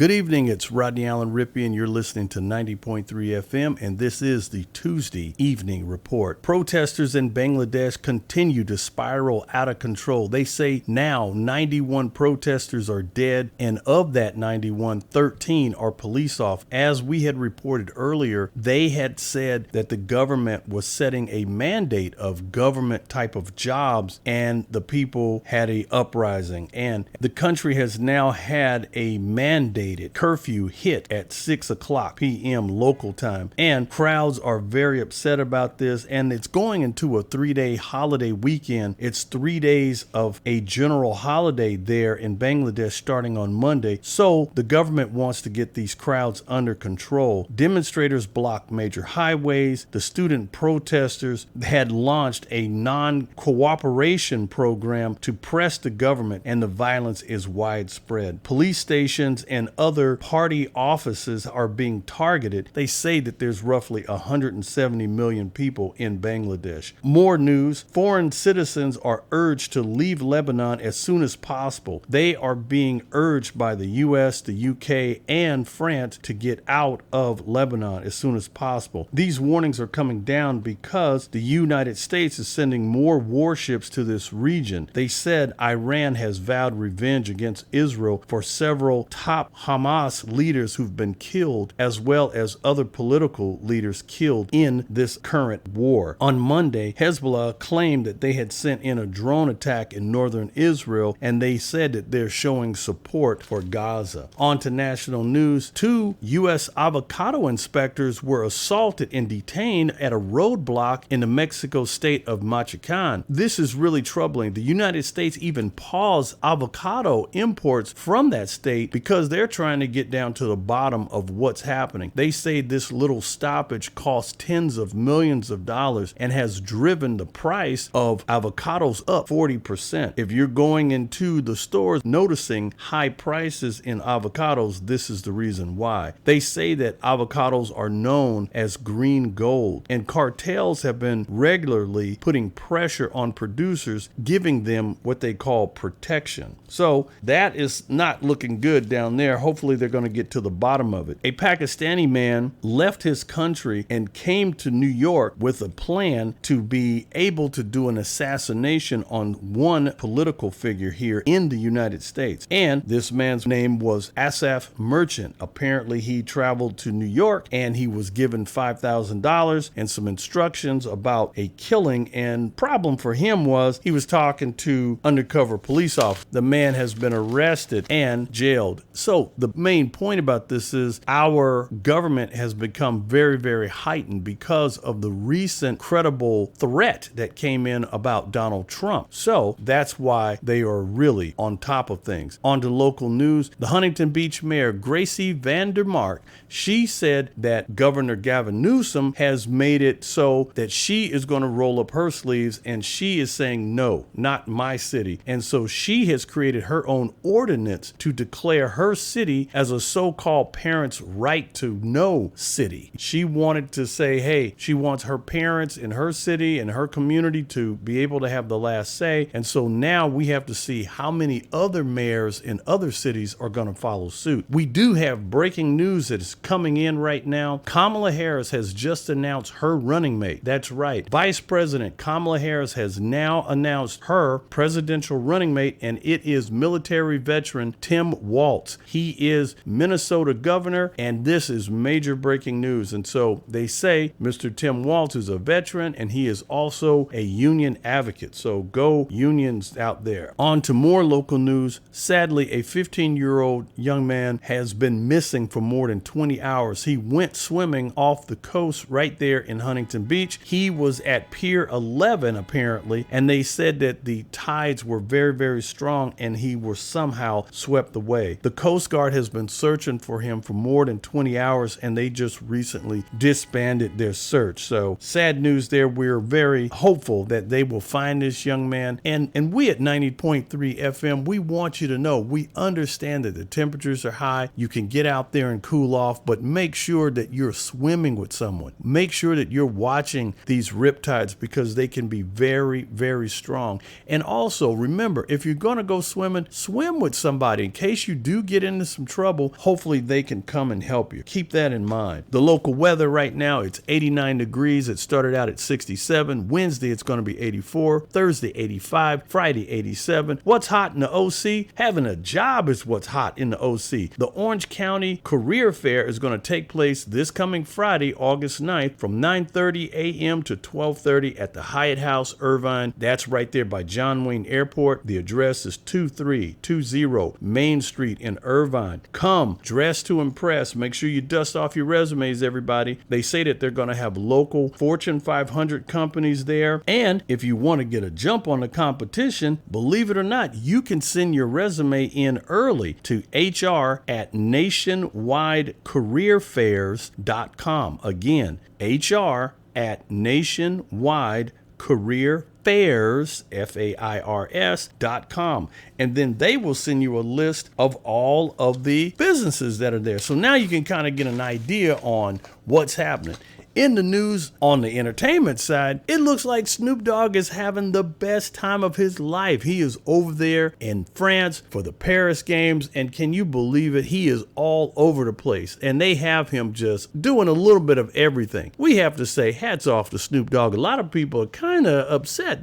Good evening, it's Rodney Allen Rippey, and you're listening to 90.3 FM, and this is the Tuesday Evening Report. Protesters in Bangladesh continue to spiral out of control. They say now 91 protesters are dead, and of that 91, 13 are police officers. As we had reported earlier, they had said that the government was setting a mandate of government type of jobs, and the people had a uprising, and the country has now had a mandated curfew hit at 6 o'clock p.m. local time, and crowds are very upset about this, and it's going into a 3-day holiday weekend. It's 3 days of a general holiday there in Bangladesh starting on Monday, so the government wants to get these crowds under control. Demonstrators blocked major highways. The student protesters had launched a non-cooperation program to press the government, and the violence is widespread. Police stations and other party offices are being targeted. They say that there's roughly 170 million people in Bangladesh. More news: foreign citizens are urged to leave Lebanon as soon as possible. They are being urged by the U.S., the U.K., and France to get out of Lebanon as soon as possible. These warnings are coming down because the United States is sending more warships to this region. They said Iran has vowed revenge against Israel for several top Hamas leaders who've been killed, as well as other political leaders killed in this current war. On Monday, Hezbollah claimed that they had sent in a drone attack in northern Israel, and they said that they're showing support for Gaza. On to national news: 2 U.S. avocado inspectors were assaulted and detained at a roadblock in the Mexico state of Michoacan. This is really troubling. The United States even paused avocado imports from that state because they're trying to get down to the bottom of what's happening. They say this little stoppage cost tens of millions of dollars and has driven the price of avocados up 40%. If you're going into the stores noticing high prices in avocados, this is the reason why. They say that avocados are known as green gold, and cartels have been regularly putting pressure on producers, giving them what they call protection. So that is not looking good down there. Hopefully they're going to get to the bottom of it. A Pakistani man left his country and came to New York with a plan to be able to do an assassination on one political figure here in the United States. And this man's name was Asaf Merchant. Apparently he traveled to New York and he was given $5,000 and some instructions about a killing, and problem for him was he was talking to undercover police officers. The man has been arrested and jailed. So the main point about this is our government has become very, very heightened because of the recent credible threat that came in about Donald Trump. So that's why they are really on top of things. On to local news: the Huntington Beach mayor, Gracie Vandermark, she said that Governor Gavin Newsom has made it so that she is going to roll up her sleeves, and she is saying, no, not my city. And so she has created her own ordinance to declare her city as a so-called parents' right to know city. She wanted to say, hey, she wants her parents in her city and her community to be able to have the last say. And so now we have to see how many other mayors in other cities are going to follow suit. We do have breaking news that is coming in right now. Kamala Harris has just announced her running mate. That's right. Vice President Kamala Harris has now announced her presidential running mate, and it is military veteran Tim Walz. He is Minnesota governor, and this is major breaking news. And so they say Mr. Tim Walz is a veteran, and he is also a union advocate. So go unions out there. On to more local news. Sadly, a 15-year-old young man has been missing for more than 20 hours. He went swimming off the coast right there in Huntington Beach. He was at Pier 11 apparently, and they said that the tides were very, very strong and he was somehow swept away. The Coast Guard has been searching for him for more than 20 hours, and they just recently disbanded their search. So sad news there. We're very hopeful that they will find this young man. And we at 90.3 FM, we want you to know we understand that the temperatures are high. You can get out there and cool off, but make sure that you're swimming with someone. Make sure that you're watching these riptides because they can be very, very strong. And also remember, if you're going to go swimming, swim with somebody in case you do get into some trouble, hopefully they can come and help you. Keep that in mind. The local weather right now, it's 89 degrees. It started out at 67. Wednesday, it's going to be 84. Thursday, 85. Friday, 87. What's hot in the OC? Having a job is what's hot in the OC. The Orange County Career Fair is going to take place this coming Friday, August 9th from 9:30 a.m. to 12:30 at the Hyatt House, Irvine. That's right there by John Wayne Airport. The address is 2320 Main Street in Irvine. Come, dress to impress. Make sure you dust off your resumes, everybody. They say that they're going to have local Fortune 500 companies there. And if you want to get a jump on the competition, believe it or not, you can send your resume in early to HR@nationwidecareerfairs.com. Again, HR@nationwidecareerfairs.com. And then they will send you a list of all of the businesses that are there. So now you can kind of get an idea on what's happening. In the news on the entertainment side, it looks like Snoop Dogg is having the best time of his life. He is over there in France for the Paris Games, and can you believe it? He is all over the place, and they have him just doing a little bit of everything. We have to say hats off to Snoop Dogg. A lot of people are kind of upset.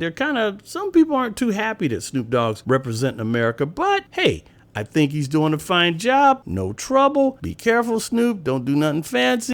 Some people aren't too happy that Snoop Dogg's representing America, but hey, I think he's doing a fine job. No trouble. Be careful, Snoop. Don't do nothing fancy.